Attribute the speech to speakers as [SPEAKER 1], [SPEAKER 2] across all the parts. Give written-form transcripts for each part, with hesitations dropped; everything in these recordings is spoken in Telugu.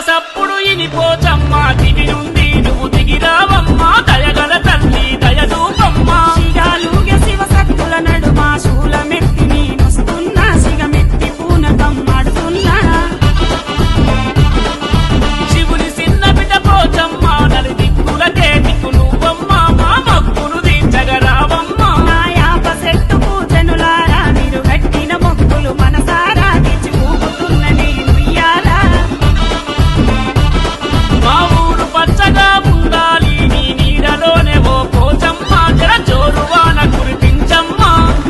[SPEAKER 1] సప్పుడు ఇనిపోచమ్మ దివి నుండి నువ్వు దిగిరావమ్మ దయగల తల్లి దయదూపమ్మ
[SPEAKER 2] శిగాలుగే శివ సత్తుల నడుమ శూలమెత్తి నేనొస్తున్నా సిగమెత్తి పూనకమ్మాడుతున్నా
[SPEAKER 1] శివుని చిన్న బిడ్డ పోచమ్మ నలు దిక్కులకే దిక్కు నువ్వమ్మ మా మొక్కులు తీర్చగరావమ్మ
[SPEAKER 2] నా యాప చెట్టు పూజనులారా మీరు గట్టిన మొక్కులు మనసారా తెచ్చి ఊపుతున్న నేను ఇయ్యాలా
[SPEAKER 1] మా ఊరు పచ్చగా ఉండాలి నీ నీడలోనే ఓ పోచమ్మ జర జోరువాన కురిపించమ్మ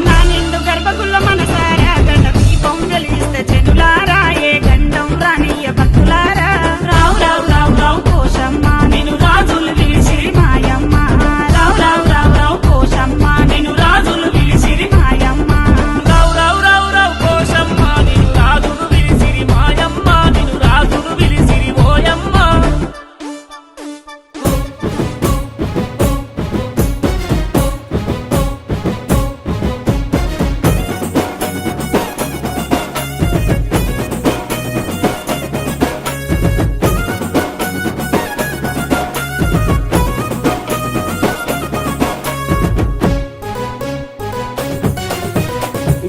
[SPEAKER 2] నా నిండు గర్భగుల్ల మనసారా గండ దీపం వెలిగిస్తే చెనులారా ఏ గండం రానియ భక్తులారా రావు రావు రావు రావు కోశమ్మ నేను రాజులు పిలిచిరి మాయమ్మ రావు రావు రావు రావు కోశమ్మ నేను రాజులు పిలిచిరి మాయమ్మ
[SPEAKER 1] రావు రావు రావు రావు కోశమ్మ నిన్ను రాజును విరిసిరి మాయమ్మ నిన్ను రాజును విరిసిరి ఓయమ్మ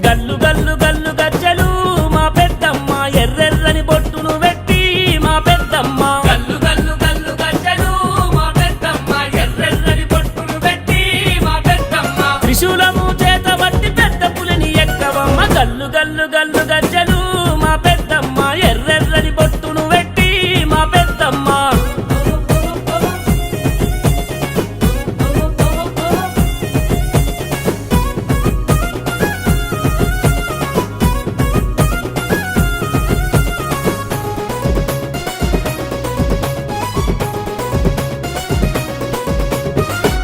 [SPEAKER 1] గల్లు గల్లు గల్లు గజ్జలు మా పెద్దమ్మ ఎర్రెర్రని బొట్టును పెట్టి మా పెద్దమ్మ గల్లు గల్లు గల్లు గజ్జలు మా పెద్దమ్మ ఎర్రెర్రని బొట్టును పెట్టి మా పెద్దమ్మ త్రిశూలము చేత బట్టి పెద్ద పులిని ఎక్కవమ్మ గల్లు గల్లు గల్లు గజ్జలు మా పెద్దమ్మ ఎర్రెర్రని బొట్టును పెట్టి మా పెద్దమ్మ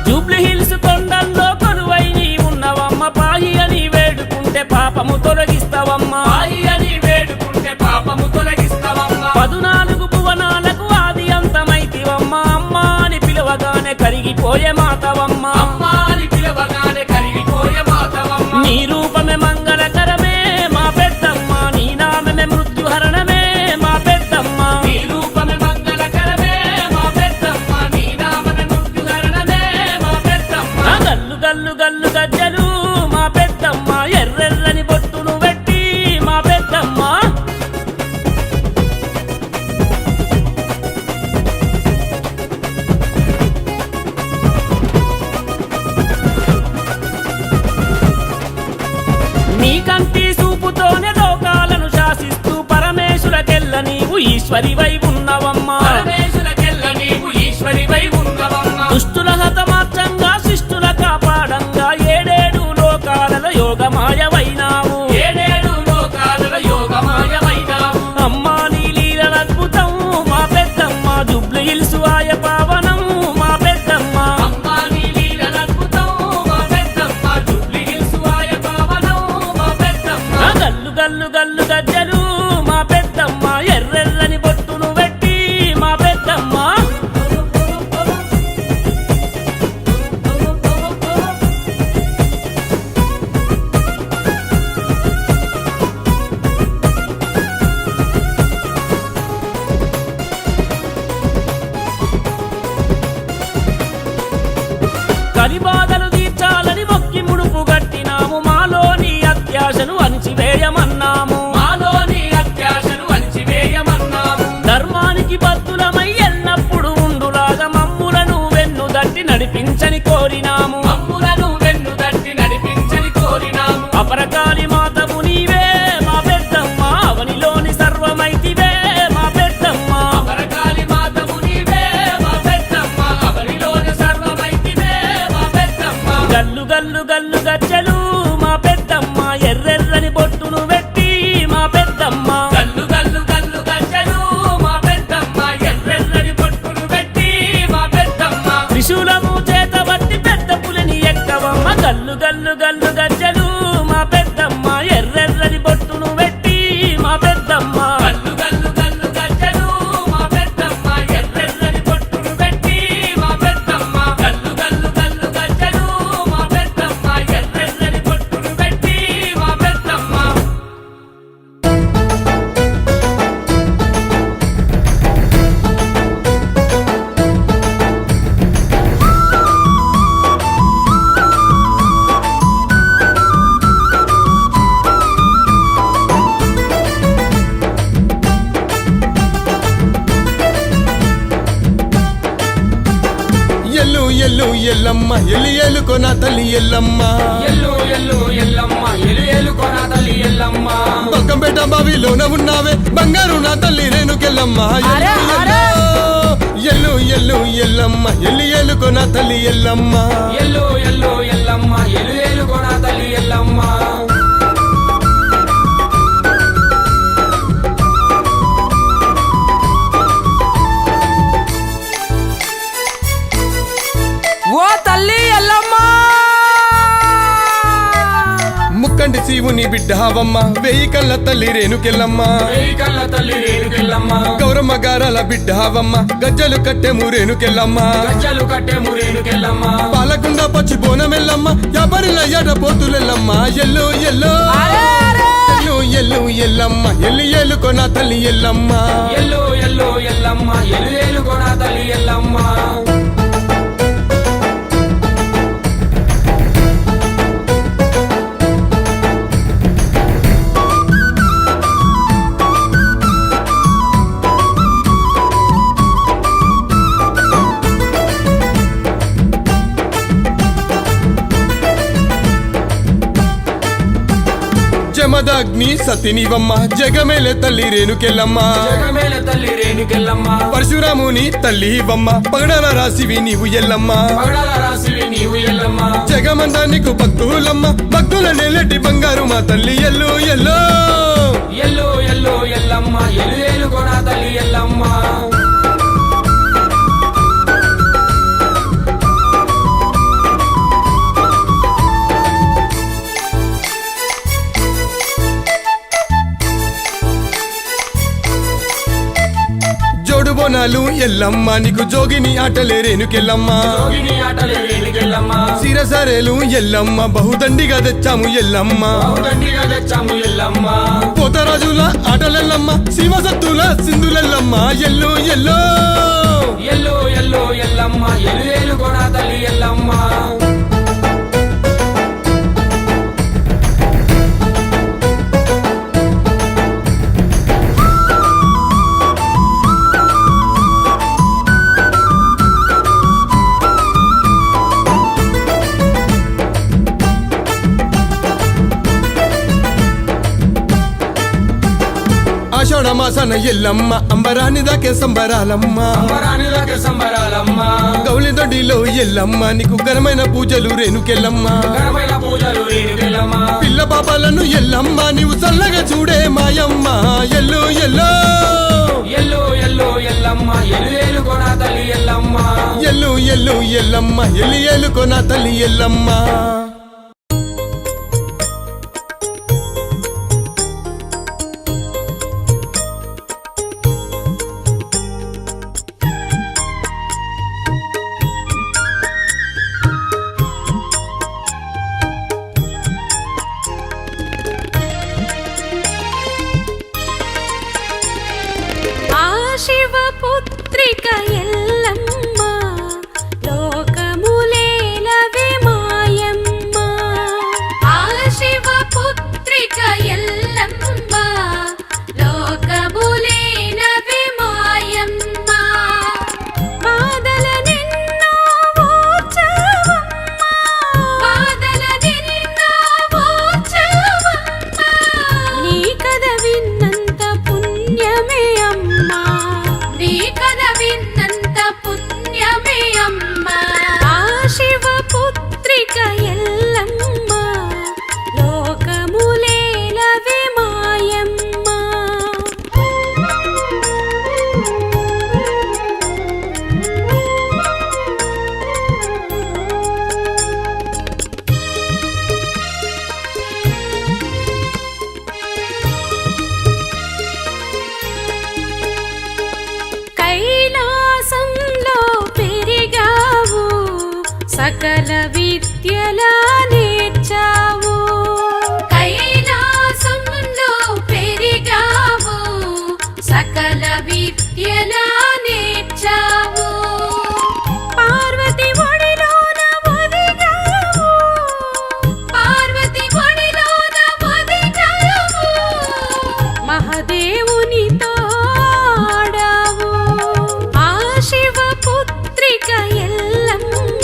[SPEAKER 1] జూబ్లీ హిల్స్ కొండల్లో కొలువై నీ ఉన్నవమ్మ పాయి అని వేడుకుంటే పాపము తొలగిస్తావమ్మ పాయి అని వేడుకుంటే పాపము తొలగిస్తావమ్మ 14 భువనాలకు ఆది అంతమైతివమ్మ అమ్మ అని పిలవగానే కరిగిపోయే మాతవమ్మ అమ్మ అని పిలవగానే కరిగిపోయే మాతవమ్మ నీ రూపమే మంగళకరమే మా పెద్దమ్మ నీ నామమే మృత్యుహరణమే మా పెద్దమ్మ నీ రూపమే మంగళకరమే మా పెద్దమ్మ నీ నామమే మృత్యుహరణమే మా పెద్దమ్మ గల్లు గల్లు గల్లు గజ్జలు మా పెద్దమ్మ ఎర్రెర్రని బొట్టును పెట్టి మా పెద్దమ్మ నీ కంటి చూపుతోనే లోకాలను శాసిస్తూ పరమేశ్వరకెల్ల నీవు ఈశ్వరివై ఉన్నవమ్మ పరమేశ్వరకెల్ల నీవు ఈశ్వరివై ఉన్నవమ్మ దుష్టుల హతమార్చంగా శిష్టుల కాపాడంగా ఏడేడు లోకాలలో యోగమాయవైనావు ఏడేడు లోకాలలో యోగమాయవైనావు అమ్మా నీ లీలల అద్భుతం మా పెద్దమ్మ జూబ్లీ హిల్స్ ఆయ పావనం మా పెద్దమ్మ అమ్మా నీ లీలల అద్భుతం మా పెద్దమ్మ జూబ్లీ హిల్స్ ఆయ పావనం మా పెద్దమ్మ గల్లు గల్లు గల్లు గజ్జలు మా పెద్దమ్మ ఎర్రెర్రని బొట్టును పెట్టి మా పెద్దమ్మ కలిబాధలు తీర్చాలని మొక్కి ముడుపు గట్టినాము మాలోని అత్యాశను అణిచివేయమన్నాము మాలోని
[SPEAKER 3] ఎల్లమ్మ ఎల్లి ఏలుకో నా తల్లి ఎల్లమ్మ
[SPEAKER 1] ఎల్లు ఎల్లు ఎల్లమ్మ ఎలు ఏలుకో నా తల్లి ఎల్లమ్మ
[SPEAKER 3] బొక్కంపేట బావిలోన ఉన్నావే బంగారు నా తల్లి రేణుకెళ్ళమ్మ ఎల్లు ఎల్లు ఎల్లమ్మ ఎల్లి ఏలుకో నా తల్లి ఎల్లమ్మ
[SPEAKER 1] ఎల్లు ఎల్లు ఎల్లమ్మ ఎలు ఏలుకో నా తల్లి ఎల్లమ్మ
[SPEAKER 4] ఓ తల్లి ఎల్లమ్మ
[SPEAKER 3] ముక్కంటి శివుని బిడ్డవమ్మ వెయ్యి కళ్ళ తల్లి రేణుకెళ్ళమ్మ
[SPEAKER 1] వెయ్యి కళ్ళ తల్లి రేణుకెళ్ళమ్మ
[SPEAKER 3] గౌరమ్మ గారాల బిడ్డవమ్మ గజ్జలు కట్టెము రేణుకెళ్ళమ్మ
[SPEAKER 1] గజ్జలు కట్టెము రేణుకెళ్ళమ్మ
[SPEAKER 3] పాలకుండ పచ్చి బోనమెల్లమ్మ యాబరిల ఎడ పోతులెల్లమ్మ ఎల్లు ఎల్లు ఎల్లు ఎల్లు ఎల్లమ్మ ఎల్లి ఏలుకో నా తల్లి ఎల్లమ్మ
[SPEAKER 1] ఎల్లు ఎల్లు ఎల్లమ్మ ఎలు ఏలుకో నా తల్లి ఎల్లమ్మ
[SPEAKER 3] జమదగ్ని సతినివమ్మ జగమేలే తల్లి రేణుకెళ్ళమ్మ
[SPEAKER 1] జగమేల తల్లి రేణుకెళ్ళమ్మ
[SPEAKER 3] పరశురాముని తల్లి ఇవ్వమ్మ పగడాల రాసివి నీవు ఎల్లమ్మ
[SPEAKER 1] పగడాల రాసివి నీవు ఎల్లమ్మ
[SPEAKER 3] జగమంతా నీకు భక్తులమ్మ భక్తుల నెల్లటి బంగారు మా తల్లి ఎల్లు ఎల్లు
[SPEAKER 1] ఎల్లు ఎల్లు ఎల్లమ్మ ఎలు ఏలుకో నా తల్లి ఎల్లమ్మ
[SPEAKER 3] జోడు బోనాలు ఎల్లమ్మ నీకు జోగిని ఆటలే రేణుకెళ్ళమ్మ
[SPEAKER 1] జోగిని ఆటలే రేణుకెళ్ళమ్మ
[SPEAKER 3] సిరసరేలు ఎల్లమ్మ బహుదండిగా తెచ్చాము ఎల్లమ్మ
[SPEAKER 1] దండిగా తెచ్చాము ఎల్లమ్మ
[SPEAKER 3] పోతరాజుల ఆటలెల్లమ్మ శివసత్తుల సింధులెల్లమ్మ ఎల్లు ఎల్లు
[SPEAKER 1] ఎల్లు ఎల్లు ఎల్లమ్మ ఎలు ఏలుకో నా తల్లి ఎల్లమ్మ
[SPEAKER 3] ఆషాఢ మాసాన ఎల్లమ్మ అంబరాని దాకే సంబరాలమ్మ
[SPEAKER 1] అంబరానిలకి సంబరాలమ్మ
[SPEAKER 3] గౌలి దొడ్డిలో ఎల్లమ్మ నీకు ఘనమైన పూజలు రేణుకెళ్ళమ్మ
[SPEAKER 1] ఘనమైన పూజలు రేణుకెళ్ళమ్మ
[SPEAKER 3] పిల్ల పాపాలను ఎల్లమ్మ నీవు చల్లగా చూడే మాయమ్మ ఎల్లు ఎల్లు
[SPEAKER 1] ఎల్లు ఎల్లు ఎల్లమ్మ ఎలు ఏలుకో నా తల్లి ఎల్లమ్మ
[SPEAKER 3] ఎల్లు ఎల్లు ఎల్లమ్మ ఎల్లి ఏలుకో నా తల్లి ఎల్లమ్మ
[SPEAKER 2] శివపుత్రిక ఎల్లమ్మ లోకములేలవే మాయమ్మ ఆ శివపుత్రిక ఎల్లమ్మ లోకములేలవే మాయమ్మ బాధల నిన్నో ఓర్చవమ్మ బాధల నిన్నో ఓర్చవమ్మ నీ కథ విన్నంత పుణ్యమే అమ్మా నీ కథ విన్నంత పుణ్యమే అమ్మా ఆ శివపుత్రిక ఎల్లమ్మ లోకములేలవే మాయమ్మ కైలాసంలో పెరిగావు సకల విద్యలా నేర్చావు కైలాసంలో పెరిగావు సకల విద్యలా నేర్చావు పార్వతి ఒడిలోన ఒదిగావు పార్వతి ఒడిలోన ఒదిగావు మహదేవునితో ఆడావు ఆ శివపుత్రిక ఎల్లమ్మ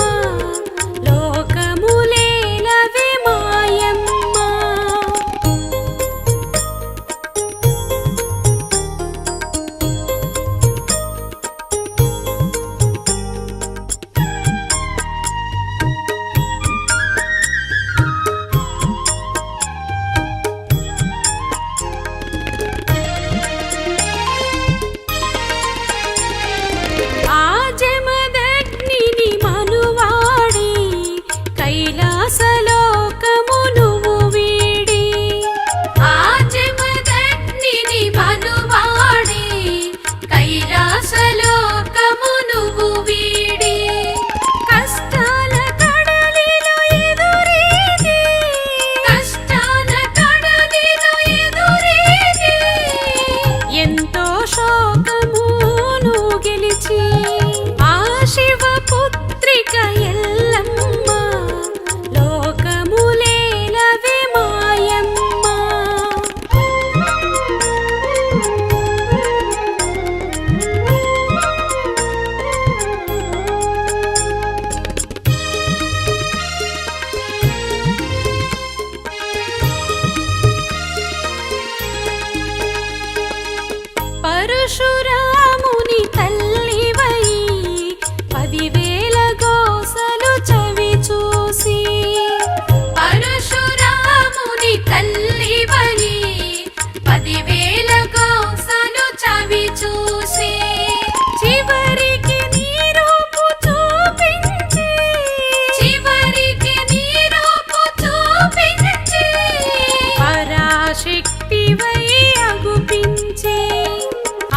[SPEAKER 5] శక్తివై అగుపించే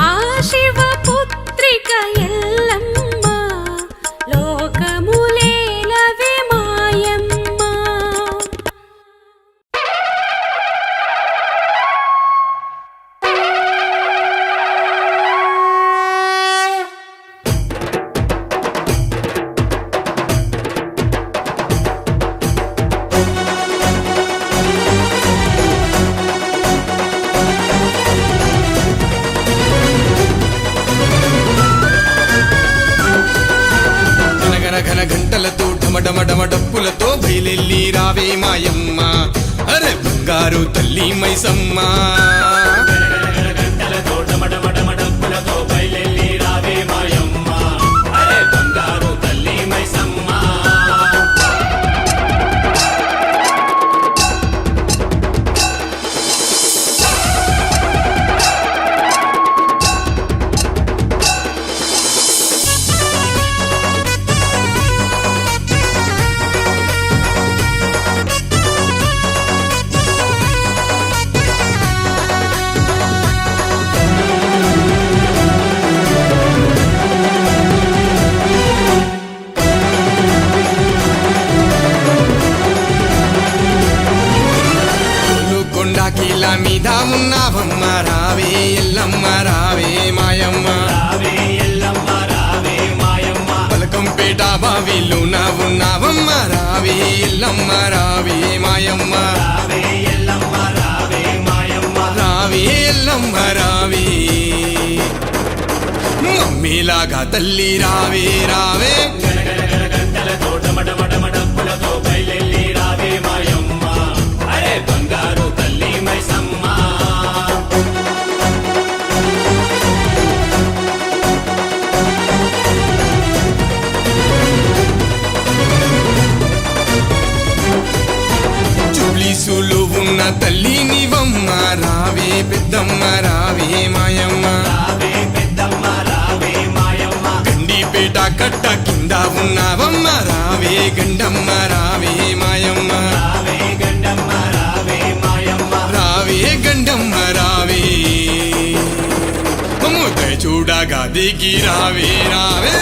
[SPEAKER 5] ఆ శివపుత్రిక ఎల్లమ్మ లోకములేలవే మాయమ్మ.
[SPEAKER 3] గనగన ఘన గంటలతో ఢమఢమఢమ డప్పులతో బయలెల్లి రావే మాయమ్మ అరే బంగారు తల్లి మైసమ్మ.
[SPEAKER 1] గంటలతో డమడమడమ డప్పులతో బయలెల్లి రావే మాయమ్మ అరే బంగారు తల్లి మైసమ్మ.
[SPEAKER 3] కొండాకిలా మీద ఉన్నావమ్మ రావే ఎల్లమ్మ రావే మాయమ్మ.
[SPEAKER 1] రావే ఎల్లమ్మ రావే మాయమ్మ
[SPEAKER 3] పలకంపేట బావిలో ఉన్నావమ్మ రావే ఎల్లమ్మ రావే మాయమ్మ.
[SPEAKER 1] రావే ఎల్లమ్మ రావే మాయమ్మ
[SPEAKER 3] రావే ఎల్లమ్మ రావే మమ్మీలాగా తల్లి రావే రావే.
[SPEAKER 1] గంటలతో డమడమడమ డప్పులతో బయలెల్లి రావే మాయమ్మ అరే బంగారు తల్లి మైసమ్మ.
[SPEAKER 3] జుబ్లీసులు ఉన్న తల్లి నీవమ్మ రావే పెద్దమ్మ రావే మాయమ్మ.
[SPEAKER 1] రావే పెద్దమ్మ రావే మాయమ్మ
[SPEAKER 3] గండిపేట కట్ట కింద ఉన్నావమ్మ రావే గండమ్మ రావే మాయమ్మ.
[SPEAKER 1] రావే గండమ్మ రావే మాయమ్మ
[SPEAKER 3] రావే గండమ్మ రావే ముద్ద చూడగా దిగి రావే రావే.